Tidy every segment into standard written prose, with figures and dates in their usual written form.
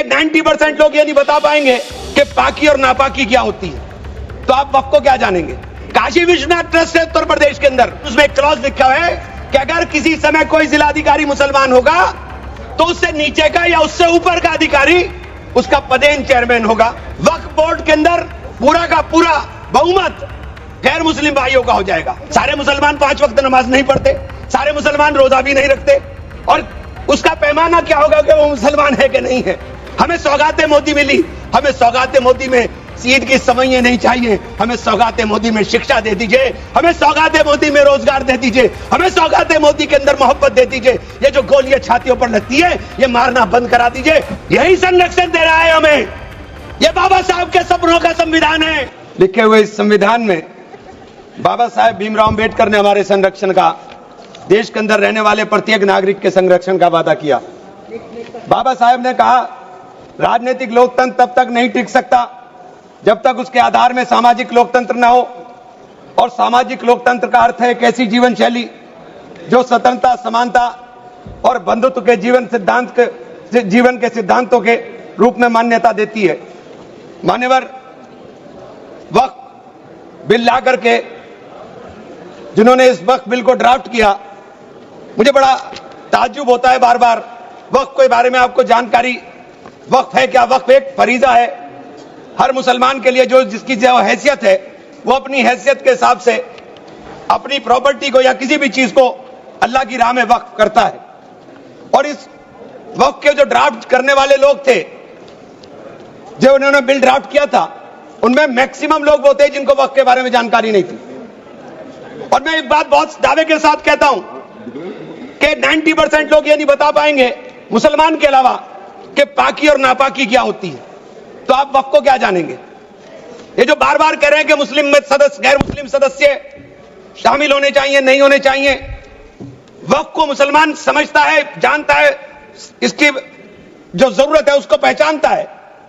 90% लोग ये नहीं बता पाएंगे कि पाकी और नापाकी क्या होती है, तो आप वक्त को क्या जानेंगे। काशी विश्वनाथ ट्रस्ट है उत्तर प्रदेश के अंदर, उसमें एक क्लॉज लिखा है कि अगर किसी समय कोई जिलाधिकारी मुसलमान होगा तो उससे नीचे का या उससे ऊपर का अधिकारी उसका पदेन चेयरमैन होगा। वक्फ बोर्ड के अंदर पूरा का पूरा बहुमत गैर मुस्लिम भाइयों का हो जाएगा। सारे मुसलमान 5 वक्त नमाज नहीं पढ़ते, सारे मुसलमान रोजा भी नहीं रखते, और उसका पैमाना क्या होगा कि वो मुसलमान है कि नहीं है। हमें सौगातें मोदी मिली, हमें सौगातें मोदी में ईद की समैयां नहीं चाहिए, हमें सौगातें मोदी में शिक्षा दे दीजिए, हमें सौगातें मोदी में रोजगार दे दीजिए, हमें सौगातें मोदी के अंदर मोहब्बत दे दीजिए। ये जो गोलियां छातियों पर लगती है ये मारना बंद करा दीजिए। यही संरक्षण दे रहा है हमें, ये बाबा साहब के सपनों का संविधान है। लिखे हुए इस संविधान में बाबा साहेब भीमराव अम्बेडकर ने हमारे संरक्षण का, देश के अंदर रहने वाले प्रत्येक नागरिक के संरक्षण का वादा किया। बाबा साहेब ने कहा राजनीतिक लोकतंत्र तब तक नहीं टिक सकता जब तक उसके आधार में सामाजिक लोकतंत्र न हो, और सामाजिक लोकतंत्र का अर्थ है एक ऐसी जीवन शैली जो स्वतंत्रता, समानता और बंधुत्व के जीवन के सिद्धांतों के रूप में मान्यता देती है। मान्यवर, वक्फ बिल ला करके जिन्होंने इस वक्फ बिल को ड्राफ्ट किया, मुझे बड़ा ताज्जुब होता है बार बार। वक्फ के बारे में आपको जानकारी, वक्फ है क्या? वक्फ एक फरीजा है हर मुसलमान के लिए, जो जिसकी जो हैसियत है वो अपनी हैसियत के हिसाब से अपनी प्रॉपर्टी को या किसी भी चीज को अल्लाह की राह में वक्फ करता है। और इस वक्फ के जो ड्राफ्ट करने वाले लोग थे, जो उन्होंने बिल ड्राफ्ट किया था, उनमें मैक्सिमम लोग वो थे जिनको वक्फ के बारे में जानकारी नहीं थी। और मैं एक बात बहुत दावे के साथ कहता हूं कि 90% लोग ये नहीं बता पाएंगे मुसलमान के अलावा कि पाकी और नापाकी क्या होती है, तो आप वक्फ को क्या जानेंगे। ये जो बार बार कह रहे हैं कि मुस्लिम में सदस्य, गैर मुस्लिम सदस्य शामिल होने चाहिए, नहीं होने चाहिए, वक्फ को मुसलमान समझता है, जानता है, इसकी जो जरूरत है उसको पहचानता है,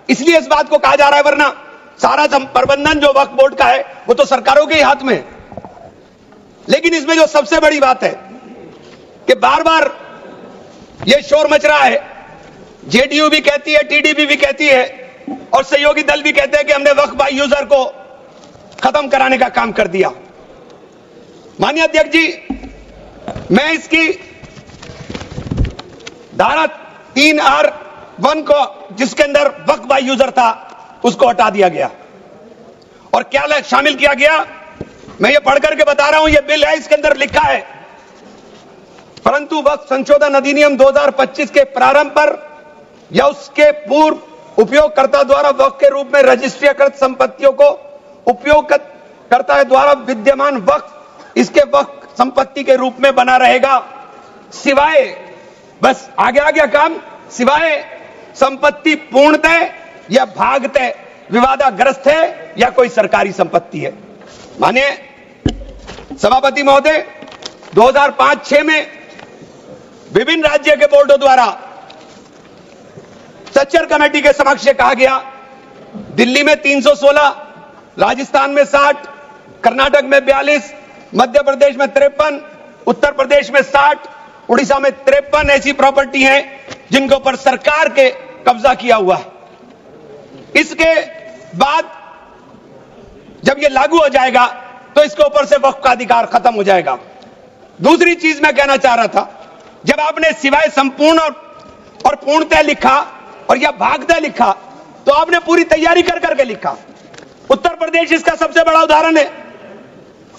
इसलिए इस बात को कहा जा रहा है। वरना सारा प्रबंधन जो वक्फ बोर्ड का है वो तो सरकारों के ही हाथ में है। लेकिन इसमें जो सबसे बड़ी बात है कि बार बार ये शोर मच रहा है, जेडीयू भी कहती है, टीडीपी भी कहती है, और सहयोगी दल भी कहते हैं कि हमने वक्फ बाय यूजर को खत्म कराने का काम कर दिया। माननीय अध्यक्ष जी, मैं इसकी धारा 3R1 को, जिसके अंदर वक्फ बाय यूजर था, उसको हटा दिया गया। और क्या शामिल किया गया, मैं ये पढ़ करके बता रहा हूं, ये बिल है, इसके अंदर लिखा है, परंतु वक्फ संशोधन अधिनियम 2025 के प्रारंभ पर या उसके पूर्व उपयोगकर्ता द्वारा वक्फ के रूप में रजिस्ट्रीकृत संपत्तियों को उपयोगकर्ता द्वारा विद्यमान वक्फ इसके वक्फ संपत्ति के रूप में बना रहेगा, सिवाय, बस आगे आ गया काम, सिवाय संपत्ति पूर्णतः या भागतः विवादाग्रस्त है या कोई सरकारी संपत्ति है। माने सभापति महोदय, 2005-6 में विभिन्न राज्य के बोर्डों द्वारा सच्चर कमेटी के समक्ष कहा गया, दिल्ली में 316, राजस्थान में 60, कर्नाटक में 42, मध्य प्रदेश में 53, उत्तर प्रदेश में 60, उड़ीसा में 53 ऐसी प्रॉपर्टी हैं जिनके ऊपर सरकार के कब्जा किया हुआ है। इसके बाद जब ये लागू हो जाएगा तो इसके ऊपर से वक्फ का अधिकार खत्म हो जाएगा। दूसरी चीज मैं कहना चाह रहा था, जब आपने सिवाय संपूर्ण और पूर्णतः लिखा और या भागतः लिखा, तो आपने पूरी तैयारी कर करके लिखा। उत्तर प्रदेश इसका सबसे बड़ा उदाहरण है।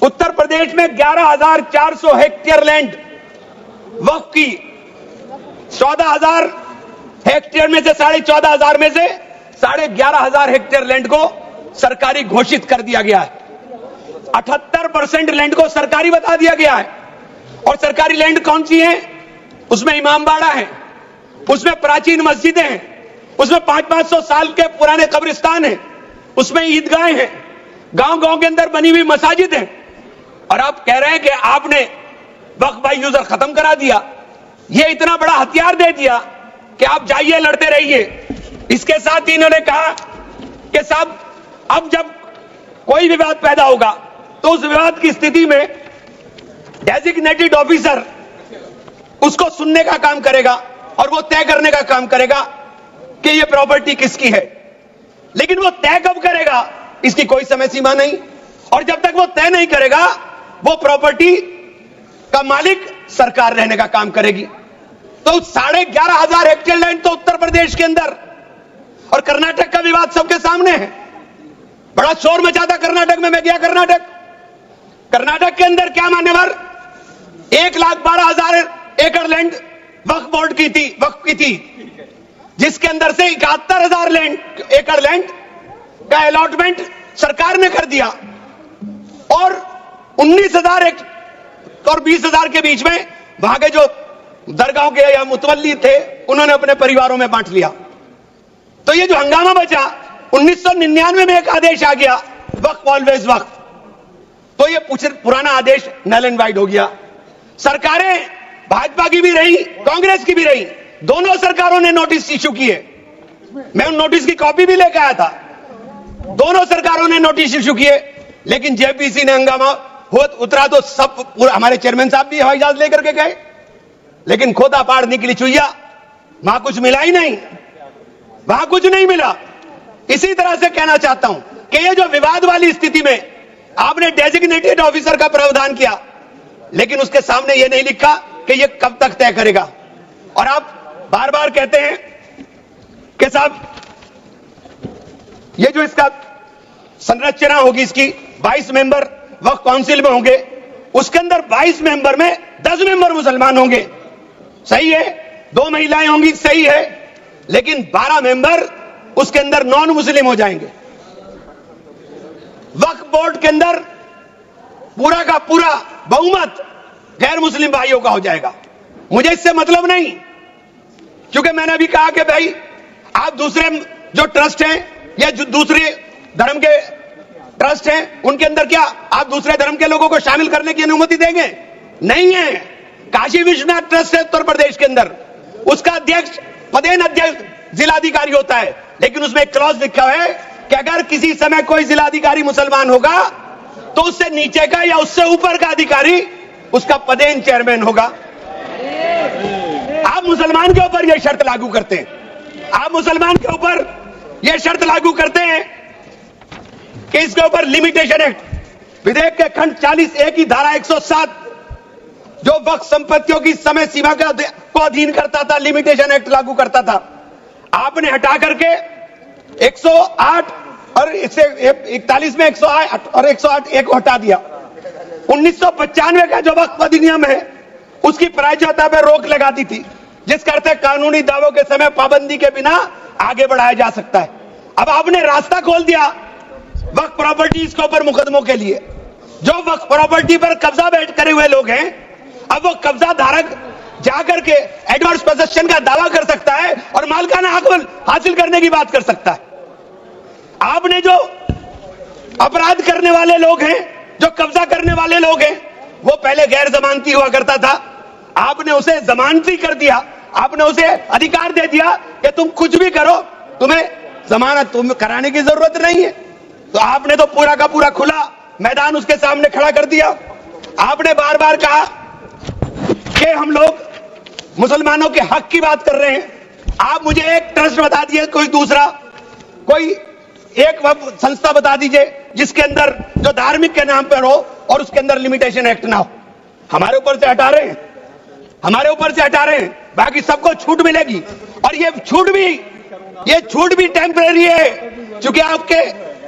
उत्तर प्रदेश में 11,400 हेक्टेयर लैंड वक्फ की, 14,000 हेक्टेयर में से 14,500 में से 11,500 हेक्टेयर लैंड को सरकारी घोषित कर दिया गया है। 78% लैंड को सरकारी बता दिया गया है। और सरकारी लैंड कौन सी है? उसमें इमामबाड़ा है, उसमें प्राचीन मस्जिदें हैं, उसमें 500-500 साल के पुराने कब्रिस्तान हैं, उसमें ईदगाहें हैं, गांव-गांव के अंदर बनी हुई मसाजिद हैं। और आप कह रहे हैं कि आपने वक्फ बाय यूजर खत्म करा दिया। यह इतना बड़ा हथियार दे दिया कि आप जाइए, लड़ते रहिए। इसके साथ ही इन्होंने कहा कि साहब, अब जब कोई विवाद पैदा होगा तो उस विवाद की स्थिति में डेजिग्नेटेड ऑफिसर उसको सुनने का काम करेगा और वो तय करने का काम करेगा कि ये प्रॉपर्टी किसकी है, लेकिन वो तय कब करेगा इसकी कोई समय सीमा नहीं। और जब तक वो तय नहीं करेगा, वो प्रॉपर्टी का मालिक सरकार रहने का काम करेगी। तो 11,500 हेक्टेयर लैंड तो उत्तर प्रदेश के अंदर, और कर्नाटक का विवाद सबके सामने है। बड़ा शोर मचा था कर्नाटक में, मैं गया कर्नाटक के अंदर क्या मान्यवर 1,12,000 एकड़ लैंड वक्फ बोर्ड की थी, जिसके अंदर से 71,000 एकड़ लैंड का अलॉटमेंट सरकार ने कर दिया, और 19,000 और 20,000 के बीच में वहां के जो दरगाहों के या मुतवल्ली थे उन्होंने अपने परिवारों में बांट लिया। तो ये जो हंगामा बचा, 1999 में एक आदेश आ गया वक्फ ऑलवेज वक्फ, तो ये पुराना आदेश नल एंड वाइड हो गया। सरकारें भाजपा की भी रही, कांग्रेस की भी रही, दोनों सरकारों ने नोटिस इश्यू किए। मैं उन नोटिस की कॉपी भी लेकर आया था। दोनों सरकारों ने नोटिस इश्यू किए, लेकिन जेपीसी ने हंगामा उतरा तो सब हमारे चेयरमैन साहब भी हवाई जहाज लेकर के गए, लेकिन खोदा पाड़ निकली चुईया, वहां कुछ मिला ही नहीं, वहां कुछ नहीं मिला। इसी तरह से कहना चाहता हूं कि ये जो विवाद वाली स्थिति में आपने डेजिग्नेटेड ऑफिसर का प्रावधान किया, लेकिन उसके सामने ये नहीं लिखा कि ये कब तक तय करेगा। और आप बार बार कहते हैं कि साहब ये जो इसका संरचना होगी, इसकी 22 मेंबर वक्फ काउंसिल में होंगे, उसके अंदर 22 मेंबर में 10 मेंबर मुसलमान होंगे, सही है, 2 महिलाएं होंगी, सही है, लेकिन 12 मेंबर उसके अंदर नॉन मुस्लिम हो जाएंगे। वक्फ बोर्ड के अंदर पूरा का पूरा बहुमत गैर मुस्लिम भाइयों का हो जाएगा। मुझे इससे मतलब नहीं, क्योंकि मैंने अभी कहा कि भाई आप दूसरे जो ट्रस्ट हैं या जो दूसरे धर्म के ट्रस्ट हैं, उनके अंदर क्या आप दूसरे धर्म के लोगों को शामिल करने की अनुमति देंगे? नहीं है। काशी विश्वनाथ ट्रस्ट है उत्तर प्रदेश के अंदर, उसका अध्यक्ष पदेन अध्यक्ष जिलाधिकारी होता है, लेकिन उसमें एक क्लॉज लिखा है कि अगर किसी समय कोई जिलाधिकारी मुसलमान होगा तो उससे नीचे का या उससे ऊपर का अधिकारी उसका पदेन चेयरमैन होगा। आप मुसलमान के ऊपर यह शर्त लागू करते हैं, आप मुसलमान के ऊपर यह शर्त लागू करते हैं कि इसके ऊपर लिमिटेशन एक्ट विधेयक के खंड 40A की धारा 107 जो वक्फ संपत्तियों की समय सीमा को अधीन करता था, लिमिटेशन एक्ट लागू करता था, आपने हटा करके 108 और 41 में 108 और 108 एक हटा दिया। 1995 का जो वक्फ अधिनियम है उसकी प्रायश्चिता पर रोक लगा दी थी, जिसका अर्थ है कानूनी दावों के समय पाबंदी के बिना आगे बढ़ाया जा सकता है। अब आपने रास्ता खोल दिया वक्फ प्रॉपर्टीज के ऊपर मुकदमों के लिए। जो वक्फ प्रॉपर्टी पर कब्जा बैठ करे हुए लोग हैं, अब वो कब्जा धारक जाकर के एडवर्स पोजेशन का दावा कर सकता है और मालिकाना हक हासिल करने की बात कर सकता है। आपने जो अपराध करने वाले लोग हैं, जो कब्जा करने वाले लोग हैं, वो पहले गैर जमानती हुआ करता था, आपने उसे जमानती कर दिया, आपने उसे अधिकार दे दिया कि तुम कुछ भी करो, तुम्हें जमानत तुम कराने की जरूरत नहीं है। तो आपने तो पूरा का पूरा खुला मैदान उसके सामने खड़ा कर दिया। आपने बार बार कहा कि हम लोग मुसलमानों के हक की बात कर रहे हैं। आप मुझे एक ट्रस्ट बता दीजिए, कोई दूसरा, कोई एक संस्था बता दीजिए जिसके अंदर जो धार्मिक के नाम पर हो और उसके अंदर लिमिटेशन एक्ट ना हो। हमारे ऊपर से हटा रहे हैं, हमारे ऊपर से हटा रहे हैं, बाकी सबको छूट मिलेगी। और ये छूट भी टेम्परेरी है, क्योंकि आपके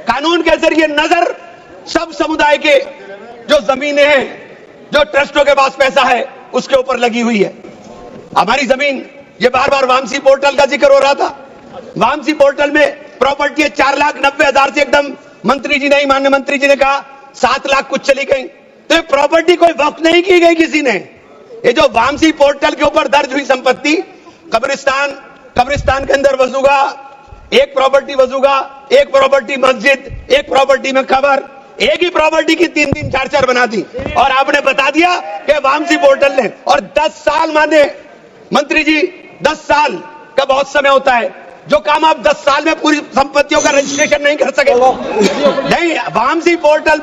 कानून के जरिए नजर सब समुदाय के जो जमीनें हैं, जो ट्रस्टों के पास पैसा है, उसके ऊपर लगी हुई है। हमारी जमीन, ये बार बार वामसी पोर्टल का जिक्र हो रहा था, वामसी पोर्टल में प्रॉपर्टी 4,90,000 से एकदम मंत्री जी ने, माननीय मंत्री जी ने कहा 7 लाख कुछ चली गई। तो ये प्रॉपर्टी कोई वक्त नहीं की गई किसी ने। ये जो वामसी पोर्टल के ऊपर दर्ज हुई संपत्ति, कब्रिस्तान के अंदर वसूगा, एक प्रॉपर्टी वसूगा, एक प्रॉपर्टी मस्जिद, एक प्रॉपर्टी में कबर, एक ही प्रॉपर्टी की 3-3, 4-4 बना दी और आपने बता दिया कि वामसी पोर्टल ने। और 10 साल माने मंत्री जी, 10 साल का बहुत समय होता है, जो काम आप 10 साल में पूरी संपत्तियों का रजिस्ट्रेशन नहीं कर सके। नहीं, वामसी पोर्टल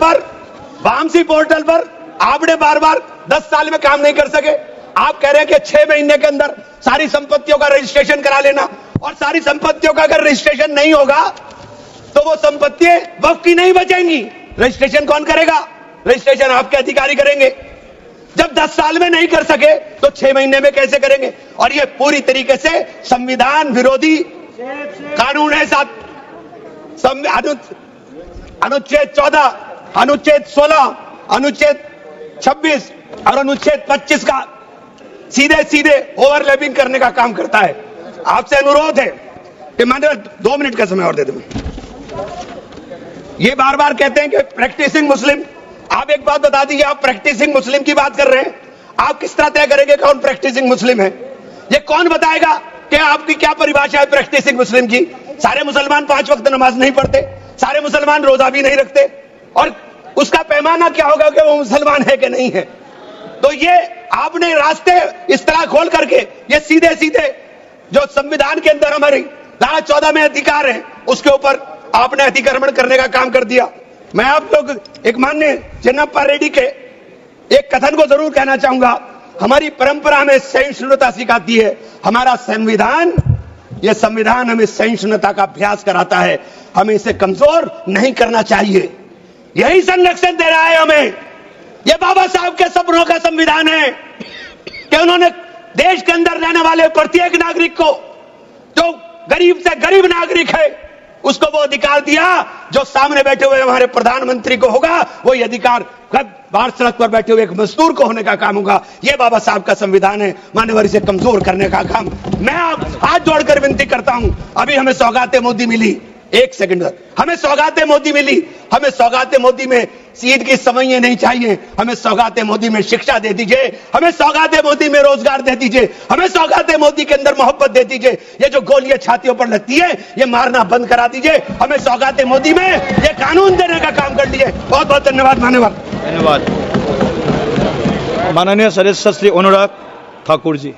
पर आपने बार बार 10 साल में काम नहीं कर सके। आप कह रहे हैं कि 6 महीने के अंदर सारी संपत्तियों का रजिस्ट्रेशन करा लेना, और सारी संपत्तियों का अगर रजिस्ट्रेशन नहीं होगा तो वो संपत्ति वक्फ की नहीं बचेंगी। रजिस्ट्रेशन कौन करेगा? रजिस्ट्रेशन आपके अधिकारी करेंगे। जब 10 साल में नहीं कर सके तो 6 महीने में कैसे करेंगे? और ये पूरी तरीके से संविधान विरोधी कानून है। साथ अनुच्छेद 14, अनुच्छेद 16, अनुच्छेद 26 और अनुच्छेद 25 का सीधे सीधे ओवरलैपिंग करने का काम करता है। आपसे अनुरोध है कि माननीय 2 मिनट का समय और दे दें। ये बार बार कहते हैं कि प्रैक्टिसिंग मुस्लिम। आप एक बात बता दीजिए, आप प्रैक्टिसिंग मुस्लिम की बात कर रहे हैं, आप किस तरह तय करेंगे कौन प्रैक्टिसिंग मुस्लिम है? ये कौन बताएगा कि आपकी क्या परिभाषा है प्रैक्टिसिंग मुस्लिम की? सारे मुसलमान 5 वक्त नमाज नहीं पढ़ते, सारे मुसलमान रोजा भी नहीं रखते, और उसका पैमाना क्या होगा कि वो मुसलमान है कि नहीं है? तो ये आपने रास्ते इस तरह खोल करके ये सीधे सीधे जो संविधान के अंदर हमारी धारा 14 में अधिकार है उसके ऊपर आपने अतिक्रमण करने का काम कर दिया। मैं आप लोग एक माननीय चिन्नप्पा रेड्डी के एक कथन को जरूर कहना चाहूंगा। हमारी परंपरा में सहिष्णुता सिखाती है, हमारा संविधान, यह संविधान हमें सहिष्णुता का अभ्यास कराता है, हमें इसे कमजोर नहीं करना चाहिए। यही संरक्षण दे रहा है हमें। यह बाबा साहब के सपनों का संविधान है कि उन्होंने देश के अंदर रहने वाले प्रत्येक नागरिक को, जो गरीब से गरीब नागरिक है, उसको वो अधिकार दिया जो सामने बैठे हुए हमारे प्रधानमंत्री को होगा, वो ये अधिकार बाहर सड़क पर बैठे हुए एक मजदूर को होने का काम होगा। ये बाबा साहब का संविधान है। मान्यवर, इसे कमजोर करने का काम मैं आप हाथ जोड़कर विनती करता हूं। अभी हमें सौगाते मोदी मिली, एक सेकंड, हमें सौगाते मोदी मिली, हमें सौगाते मोदी में ईद की समझे नहीं चाहिए, हमें सौगाते मोदी में शिक्षा दे दीजिए, हमें सौगाते मोदी में रोजगार दे दीजिए, हमें सौगाते मोदी के अंदर मोहब्बत दे दीजिए। ये जो गोलियां छातियों पर लगती है ये मारना बंद करा दीजिए, हमें सौगाते मोदी में ये कानून देने का काम कर लीजिए। बहुत बहुत धन्यवाद। धन्यवाद माननीय सदस्य श्री अनुराग ठाकुर जी।